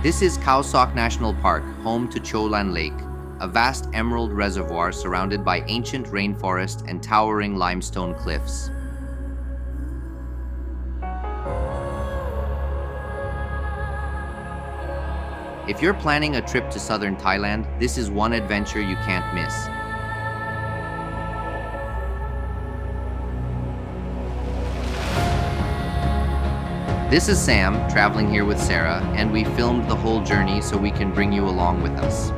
This is Khao Sok National Park, home to Cheow Lan Lake, a vast emerald reservoir surrounded by ancient rainforest and towering limestone cliffs. If you're planning a trip to Southern Thailand, this is one adventure you can't miss. This is Sam, traveling here with Sarah, and we filmed the whole journey so we can bring you along with us.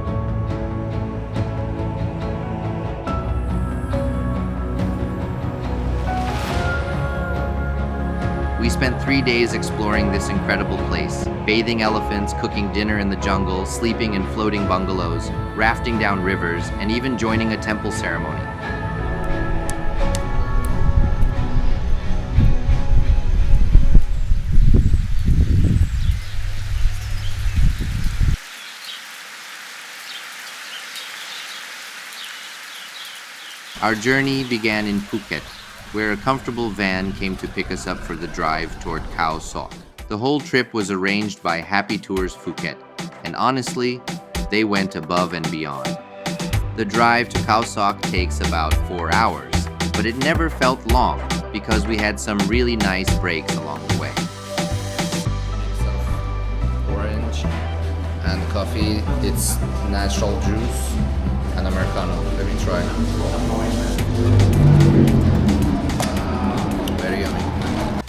We spent 3 days exploring this incredible place, bathing elephants, cooking dinner in the jungle, sleeping in floating bungalows, rafting down rivers, and even joining a temple ceremony. Our journey began in Phuket, where a comfortable van came to pick us up for the drive toward Khao Sok. The whole trip was arranged by Happy Tours Phuket, and honestly, they went above and beyond. The drive to Khao Sok takes about 4 hours, but it never felt long because we had some really nice breaks along the way. Orange and coffee, it's natural juice and Americano. Let me try. Very yummy.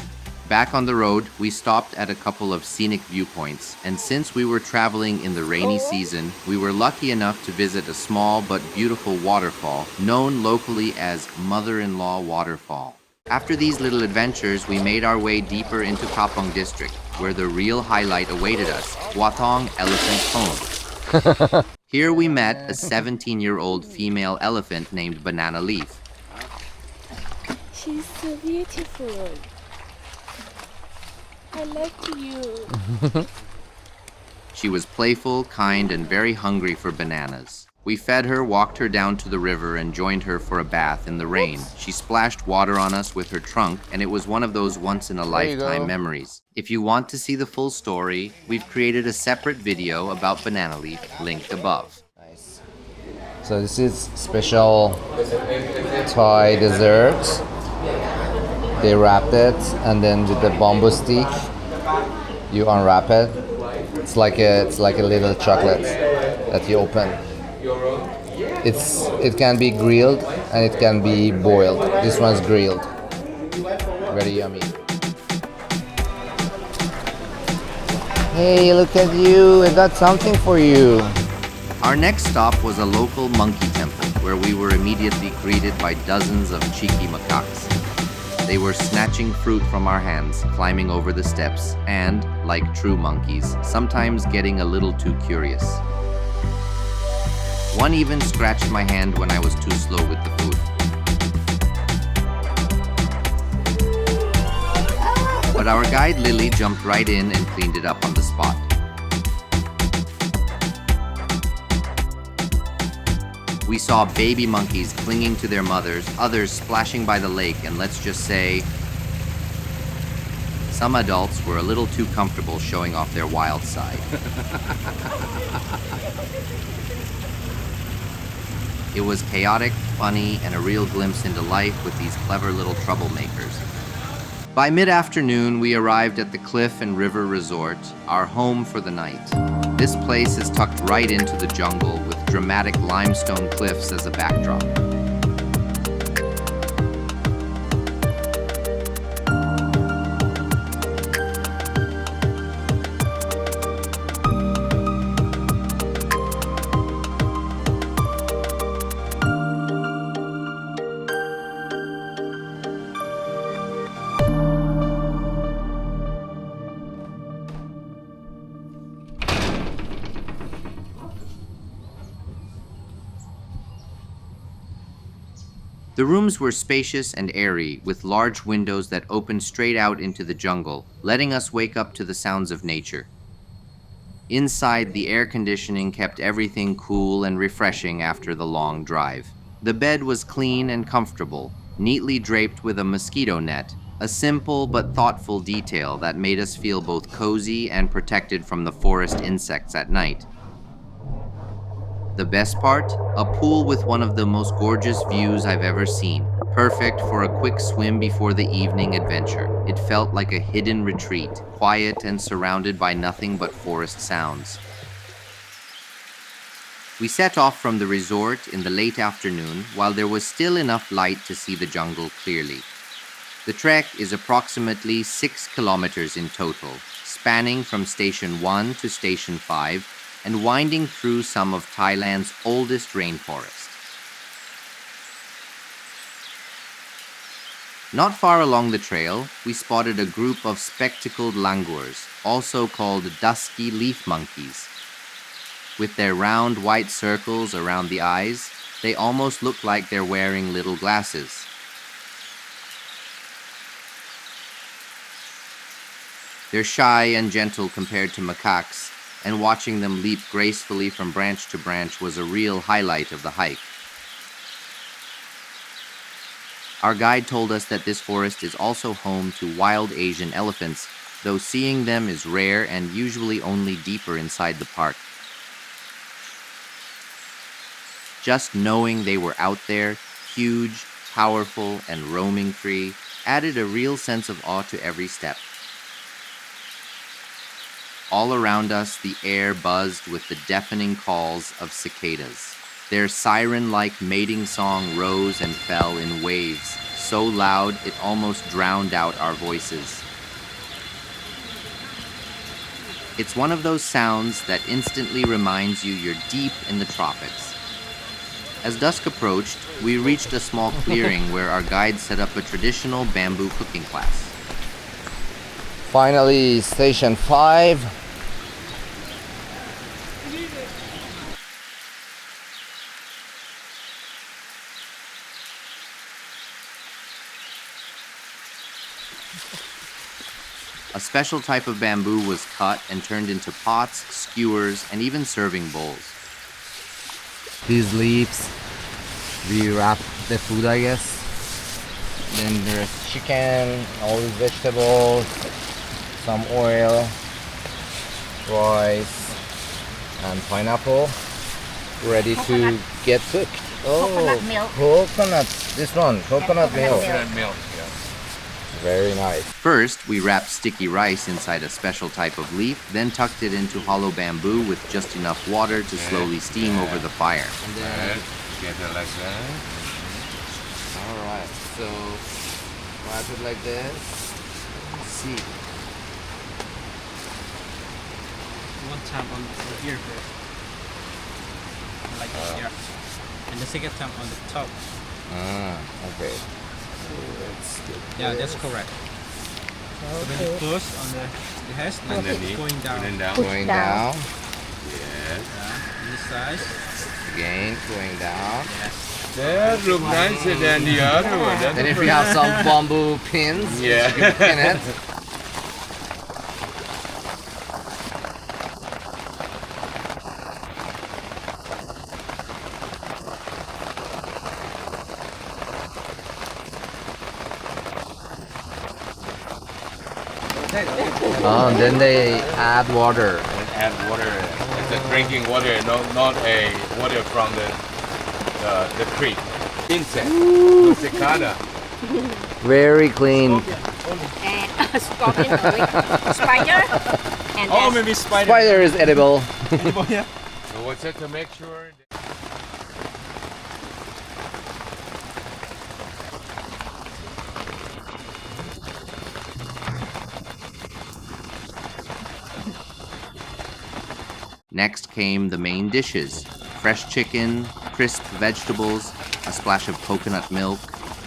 Back on the road, we stopped at a couple of scenic viewpoints, and since we were traveling in the rainy season, we were lucky enough to visit a small but beautiful waterfall known locally as Mother-in-Law Waterfall. After these little adventures, we made our way deeper into Kapong district, where the real highlight awaited us, Buathong Elephant Home. Here we met a 17-year-old female elephant named Banana Leaf. She's so beautiful. I like you. She was playful, kind, and very hungry for bananas. We fed her, walked her down to the river, and joined her for a bath in the rain. She splashed water on us with her trunk, and it was one of those once-in-a-lifetime memories. If you want to see the full story, we've created a separate video about Banana Leaf, linked above. Nice. So this is special Thai dessert. They wrapped it, and then with the bamboo stick, you unwrap it. It's like a little chocolate that you open. It can be grilled and it can be boiled. This one's grilled. Very yummy. Hey, look at you! I got something for you. Our next stop was a local monkey temple, where we were immediately greeted by dozens of cheeky macaques. They were snatching fruit from our hands, climbing over the steps, and, like true monkeys, sometimes getting a little too curious. One even scratched my hand when I was too slow with the food. But our guide Lily jumped right in and cleaned it up on the spot. We saw baby monkeys clinging to their mothers, others splashing by the lake, and let's just say, some adults were a little too comfortable showing off their wild side. It was chaotic, funny, and a real glimpse into life with these clever little troublemakers. By mid-afternoon, we arrived at the Cliff and River Resort, our home for the night. This place is tucked right into the jungle with dramatic limestone cliffs as a backdrop. The rooms were spacious and airy, with large windows that opened straight out into the jungle, letting us wake up to the sounds of nature. Inside, the air conditioning kept everything cool and refreshing after the long drive. The bed was clean and comfortable, neatly draped with a mosquito net, a simple but thoughtful detail that made us feel both cozy and protected from the forest insects at night. The best part? A pool with one of the most gorgeous views I've ever seen, perfect for a quick swim before the evening adventure. It felt like a hidden retreat, quiet and surrounded by nothing but forest sounds. We set off from the resort in the late afternoon while there was still enough light to see the jungle clearly. The trek is approximately 6 kilometers in total, spanning from Station 1 to Station 5 and winding through some of Thailand's oldest rainforest. Not far along the trail, we spotted a group of spectacled langurs, also called dusky leaf monkeys. With their round white circles around the eyes, they almost look like they're wearing little glasses. They're shy and gentle compared to macaques, and watching them leap gracefully from branch to branch was a real highlight of the hike. Our guide told us that this forest is also home to wild Asian elephants, though seeing them is rare and usually only deeper inside the park. Just knowing they were out there, huge, powerful, and roaming free, added a real sense of awe to every step. All around us, the air buzzed with the deafening calls of cicadas. Their siren-like mating song rose and fell in waves, so loud it almost drowned out our voices. It's one of those sounds that instantly reminds you you're deep in the tropics. As dusk approached, we reached a small clearing where our guide set up a traditional bamboo cooking class. Finally, Station 5. A special type of bamboo was cut and turned into pots, skewers, and even serving bowls. These leaves, we wrap the food, I guess. Then there's chicken, all these vegetables, some oil, rice, and pineapple, ready to get cooked. Coconut milk. Coconut. This one, coconut milk. Coconut milk. Very nice. First, we wrapped sticky rice inside a special type of leaf, then tucked it into hollow bamboo with just enough water to slowly steam over the fire. And then, Get it like that. alright, so wrap it like this. See. One time on here first. Like here. And the second time on the top. Okay. So let's get Yeah, this. that's correct. So when you close on the head, like Underneath. it's going down. Going down. Going down. Yes. Yeah, this side. Again, going down. Yes. That look nicer than the other one. That's Then if you have some bamboo pins, Yeah. you can pin it. And then they add water. And add water. It's a drinking water, not a water from the creek. Insect. No cicada. Very clean. And scorpion, spider, and Oh, there's maybe spider. Spider is edible. Oh, yeah. So what's it to make sure? Next came the main dishes: fresh chicken, crisp vegetables, a splash of coconut milk,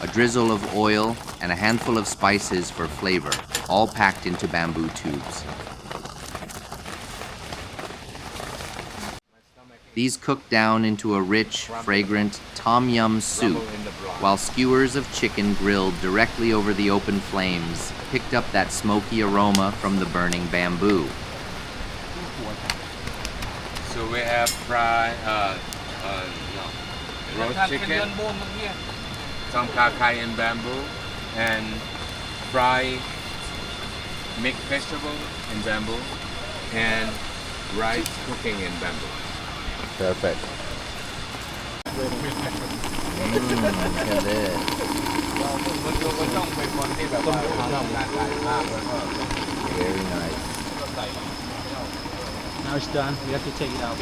a drizzle of oil, and a handful of spices for flavor, all packed into bamboo tubes. These cooked down into a rich, fragrant tom yum soup, while skewers of chicken grilled directly over the open flames picked up that smoky aroma from the burning bamboo. So we have fried roast chicken, some kakai in bamboo, and fry mixed vegetable in bamboo and rice cooking in bamboo. Perfect. Look at this. Very nice. Now it's done. We have to take it out.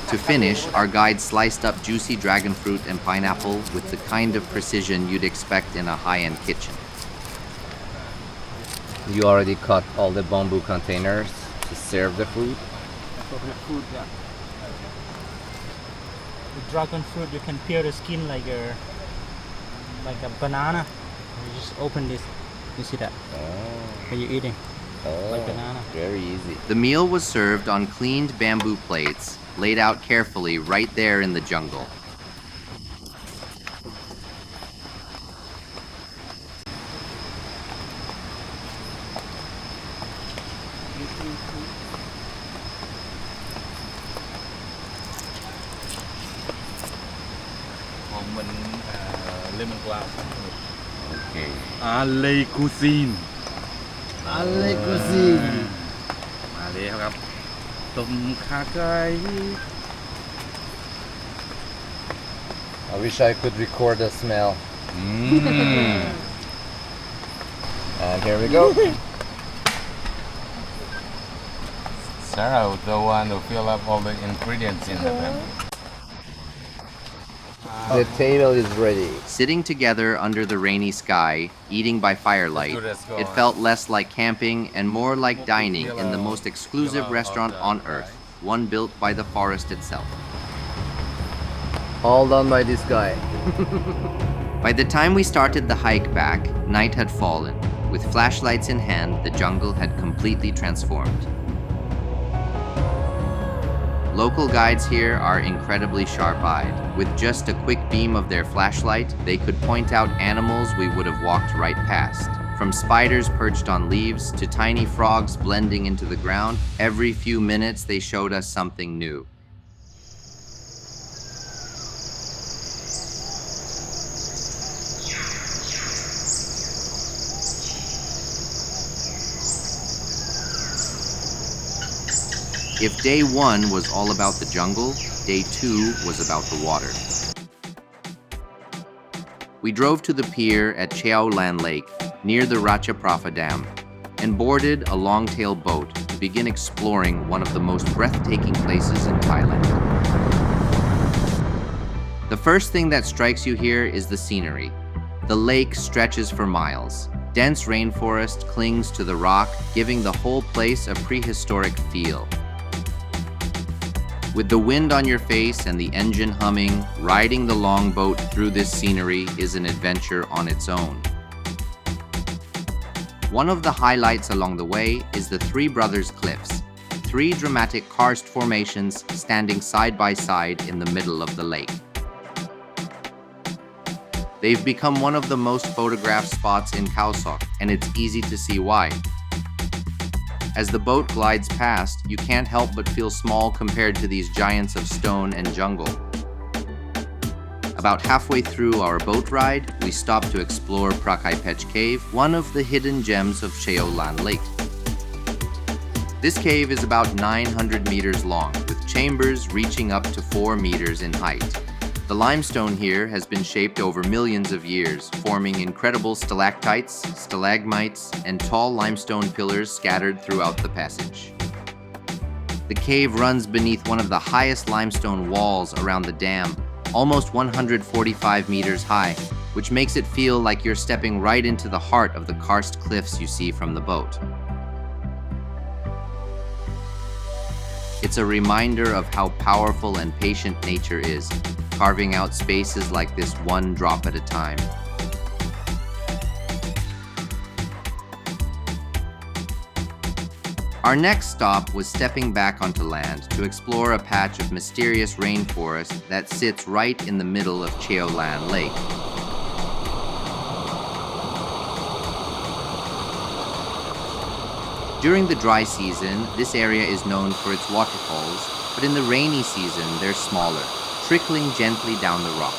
To finish, our guide sliced up juicy dragon fruit and pineapple with the kind of precision you'd expect in a high-end kitchen. You already cut all the bamboo containers to serve the food. Coconut fruit, yeah. The dragon fruit, you can peel the skin like a banana. You just open this. You see that? When you're eating. Like banana. Very easy. The meal was served on cleaned bamboo plates, laid out carefully right there in the jungle. Lemon glass. Okay. Ale cuisine. อะไรกูสิ มาเลยครับต้มขาไก่ I wish I could record the smell. And here we go. Sarah was the one who fill up all the ingredients in the bamboo. The table is ready. Sitting together under the rainy sky, eating by firelight, it felt less like camping and more like dining in the most exclusive restaurant on earth, one built by the forest itself. All done by this guy. By the time we started the hike back, night had fallen. With flashlights in hand, the jungle had completely transformed. Local guides here are incredibly sharp-eyed. With just a quick beam of their flashlight, they could point out animals we would have walked right past. From spiders perched on leaves to tiny frogs blending into the ground, every few minutes they showed us something new. If day one was all about the jungle, day two was about the water. We drove to the pier at Cheow Lan Lake, near the Wachiramongkol Dam, and boarded a Longtail boat to begin exploring one of the most breathtaking places in Thailand. The first thing that strikes you here is the scenery. The lake stretches for miles. Dense rainforest clings to the rock, giving the whole place a prehistoric feel. With the wind on your face and the engine humming, riding the longboat through this scenery is an adventure on its own. One of the highlights along the way is the Three Brothers Cliffs, three dramatic karst formations standing side by side in the middle of the lake. They've become one of the most photographed spots in Khao Sok, and it's easy to see why. As the boat glides past, you can't help but feel small compared to these giants of stone and jungle. About halfway through our boat ride, we stopped to explore Petch Cave, one of the hidden gems of Cheow Lan Lake. This cave is about 900 meters long, with chambers reaching up to 4 meters in height. The limestone here has been shaped over millions of years, forming incredible stalactites, stalagmites, and tall limestone pillars scattered throughout the passage. The cave runs beneath one of the highest limestone walls around the dam, almost 145 meters high, which makes it feel like you're stepping right into the heart of the karst cliffs you see from the boat. It's a reminder of how powerful and patient nature is, carving out spaces like this one drop at a time. Our next stop was stepping back onto land to explore a patch of mysterious rainforest that sits right in the middle of Cheow Lan Lake. During the dry season, this area is known for its waterfalls, but in the rainy season, they're smaller, trickling gently down the rocks.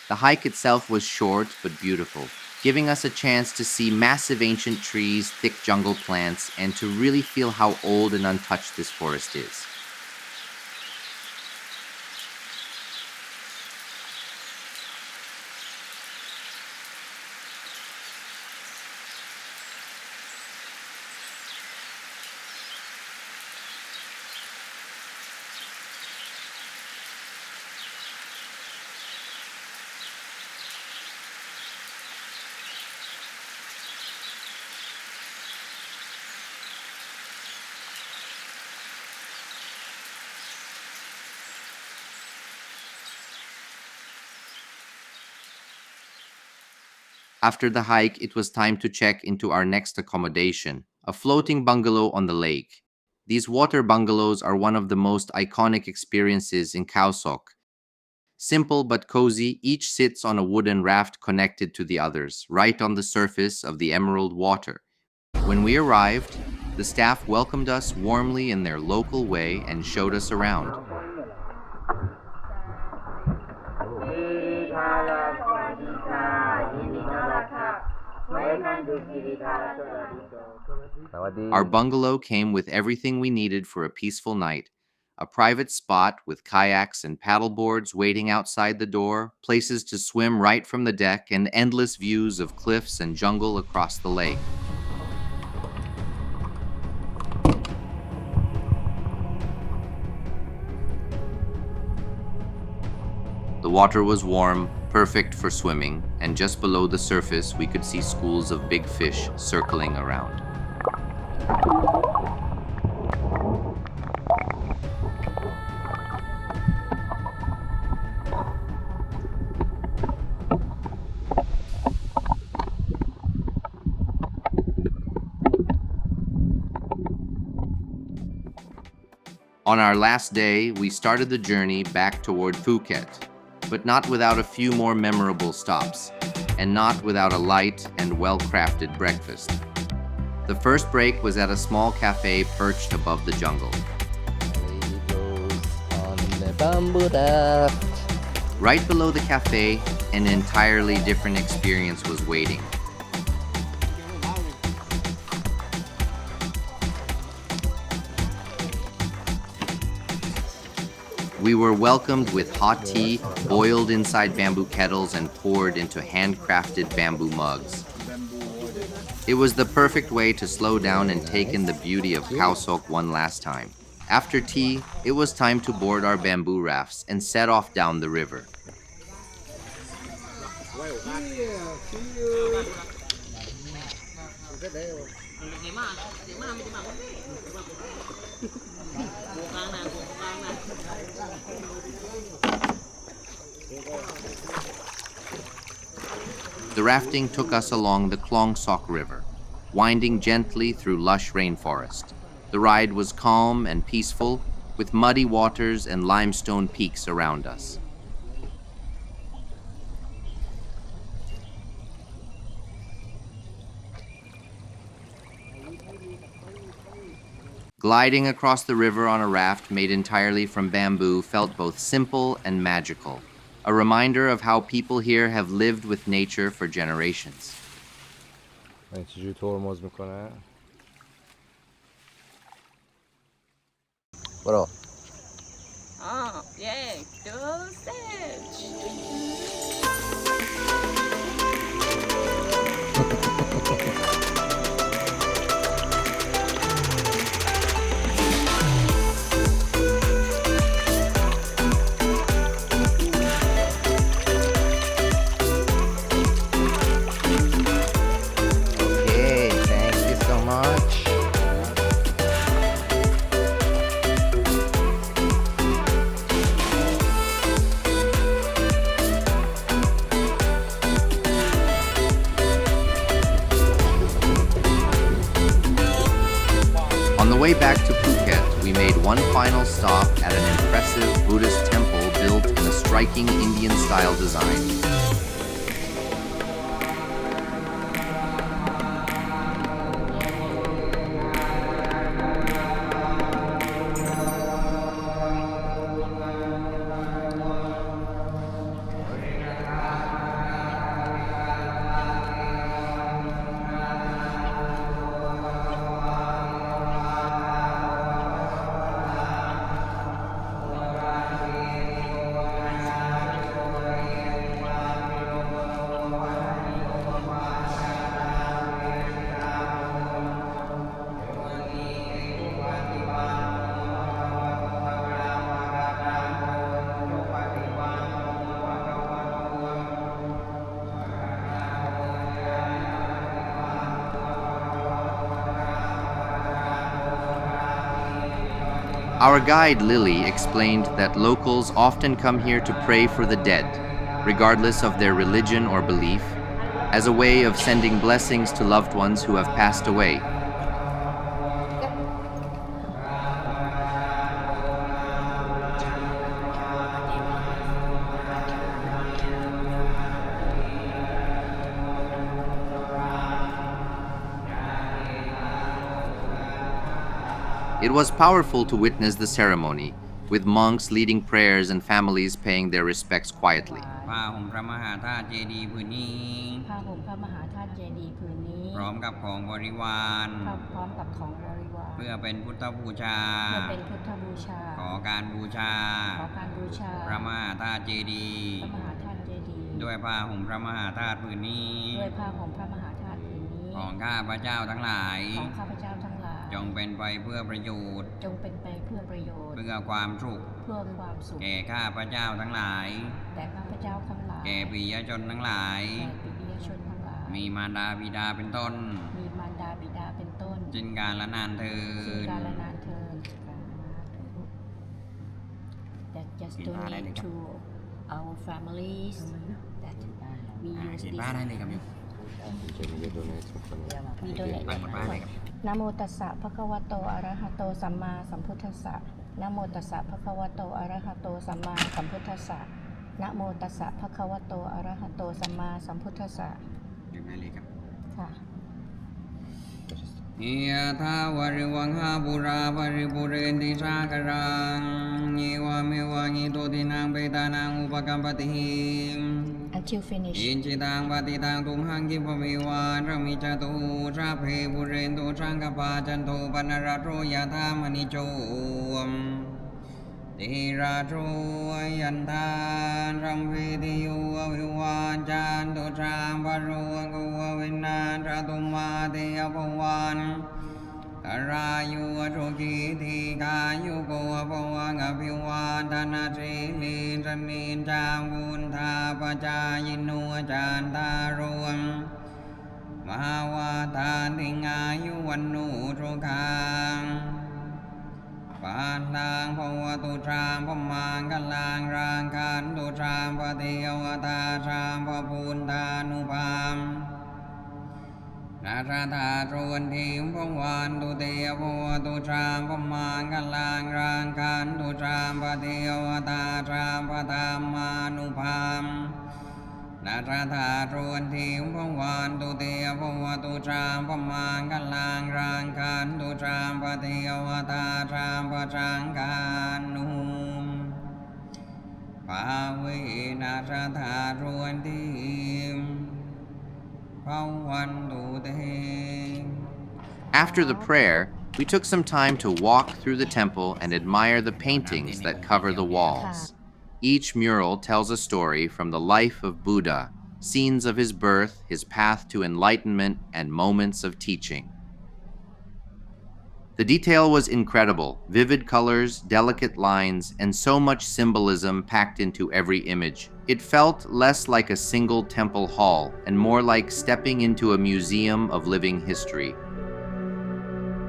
The hike itself was short but beautiful, giving us a chance to see massive ancient trees, thick jungle plants, and to really feel how old and untouched this forest is. After the hike, it was time to check into our next accommodation, a floating bungalow on the lake. These water bungalows are one of the most iconic experiences in Khao Sok. Simple but cozy, each sits on a wooden raft connected to the others, right on the surface of the emerald water. When we arrived, the staff welcomed us warmly in their local way and showed us around. Our bungalow came with everything we needed for a peaceful night. A private spot with kayaks and paddleboards waiting outside the door, places to swim right from the deck, and endless views of cliffs and jungle across the lake. The water was warm, perfect for swimming, and just below the surface we could see schools of big fish circling around. On our last day, we started the journey back toward Phuket, but not without a few more memorable stops, and not without a light and well-crafted breakfast. The first break was at a small cafe perched above the jungle. Lady goes on the bamboo raft. Right below the cafe, an entirely different experience was waiting. We were welcomed with hot tea, boiled inside bamboo kettles and poured into handcrafted bamboo mugs. It was the perfect way to slow down and take in the beauty of Khao Sok one last time. After tea, it was time to board our bamboo rafts and set off down the river. The rafting took us along the Khlong Sok River, winding gently through lush rainforest. The ride was calm and peaceful, with muddy waters and limestone peaks around us. Gliding across the river on a raft made entirely from bamboo felt both simple and magical, a reminder of how people here have lived with nature for generations. چجوری ترمز میکنه؟ برو. Oh, yeah, do stage. Okay, thank you so much. On the way back to Phuket, we made one final stop at an impressive Buddhist temple built in a striking Indian-style design. Our guide Lily explained that locals often come here to pray for the dead, regardless of their religion or belief, as a way of sending blessings to loved ones who have passed away. It was powerful to witness the ceremony, with monks leading prayers and families paying their respects quietly. ผ้าห่มพระมหาธาตุเจดีย์ผืนนี้ ผ้าห่มพระมหาธาตุเจดีย์ผืนนี้ พร้อมกับของบริวาร พร้อมกับของบริวาร เพื่อเป็นพุทธบูชา เพื่อเป็นพุทธบูชา ขอการบูชา ขอการบูชา พระมหาธาตุเจดีย์ พระมหาธาตุเจดีย์ ด้วยผ้าห่มพระมหาธาตุผืนนี้ ด้วยผ้าห่มพระมหาธาตุผืนนี้ ของข้าพระเจ้าทั้งหลาย ของข้าพเจ้าทั้งหลาย จงเป็นไปเพื่อประโยชน์ จงเป็นไปเพื่อประโยชน์ เพื่อความสุข เพื่อความสุข แก่ข้าพระเจ้าทั้งหลาย แต่ข้าพเจ้าทั้งหลาย แก่ปิยชนทั้งหลาย แก่ปิยชนทั้งหลาย มีมารดาบิดาเป็นต้น มีมารดาบิดาเป็นต้น จินการละนานเทิ สิ้น น กาลนานเทิน that just เขียนบ้าได้เลย donate ครับ to our families that we use เขียน this บ้าได้เลยครับ we donate ตั้งหมดบ้านเลยครับ นะโมตัสสะภะคะวะโตอะระหะโตสัมมาสัมพุทธัสสะนะโมตัสสะภะคะวะโตอะระหะโตสัมมาสัมพุทธัสสะนะโมตัสสะภะคะวะโตอะระหะโตสัมมาสัมพุทธัสสะ เขียนได้เลยครับ ค่ะ ยะทาวาริวังหาปุราปริปุเรนติสากรังเยวะเมวะงิโตตินังเปตานังอุปกัมปติหิ until finish อินจิตังปฏิตังตุมหังกิปะเมวาระมิจตุราเพปุเรนตุสังกปาจันโทปนรโรยะธามณิโจมติราโรยันทานรัมเวติโยอวิวาจันตุสามปโรกววินาศตุมาเตอภวันกรายุโชกิธิกายุโกภวังอภิวาทนาสิลิสนิจาวุนทาปจายโนจันตารวมมหาวาทานติงายุวันโนสุขังปานนางภวตุชามพมังกัลังรางคันตุชามปฏิโยตาชามพพุนทานุภามนาชาธาตรวนทิมพวันตุเตยภวตุชามพมังกัลังรางคันตุชามปฏิโยตาชามพธรรมานุภามนาชาธาตรวนทิมพวันตุเตยภวตุชามพมังกัลังรางคันตุชามปฏิโยตาชามพสังฆานุภาเวนาชาธาตรวนทิม After the prayer, we took some time to walk through the temple and admire the paintings that cover the walls. Each mural tells a story from the life of Buddha, scenes of his birth, his path to enlightenment, and moments of teaching. The detail was incredible, vivid colors, delicate lines, and so much symbolism packed into every image. It felt less like a single temple hall and more like stepping into a museum of living history.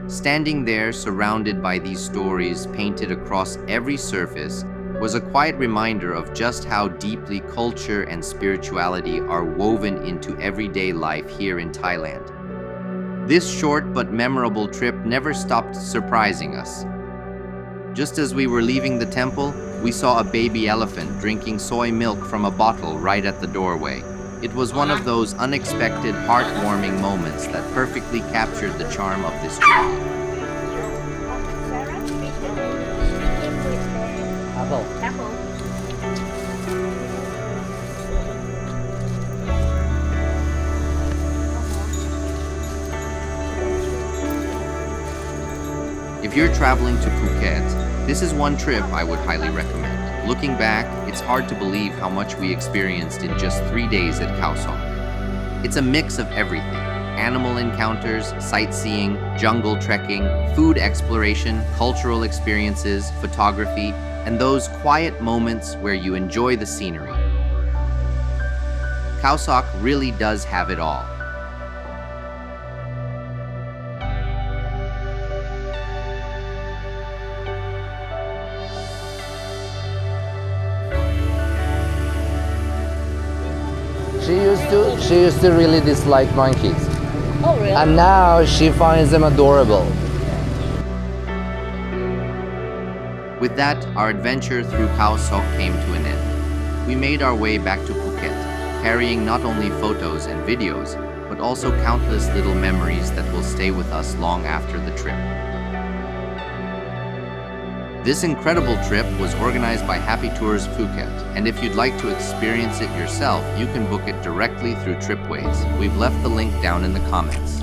Standing there surrounded by these stories painted across every surface was a quiet reminder of just how deeply culture and spirituality are woven into everyday life here in Thailand. This short but memorable trip never stopped surprising us. Just as we were leaving the temple, we saw a baby elephant drinking soy milk from a bottle right at the doorway. It was one of those unexpected, heartwarming moments that perfectly captured the charm of this trip. Apple. If you're traveling to Phuket, this is one trip I would highly recommend. Looking back, it's hard to believe how much we experienced in just 3 days at Khao Sok. It's a mix of everything: animal encounters, sightseeing, jungle trekking, food exploration, cultural experiences, photography, and those quiet moments where you enjoy the scenery. Khao Sok really does have it all. She used to really dislike monkeys. Oh, really? And now she finds them adorable. With that, our adventure through Khao Sok came to an end. We made our way back to Phuket, carrying not only photos and videos, but also countless little memories that will stay with us long after the trip. This incredible trip was organized by Happy Tours Phuket, and if you'd like to experience it yourself, you can book it directly through Tripways. We've left the link down in the comments.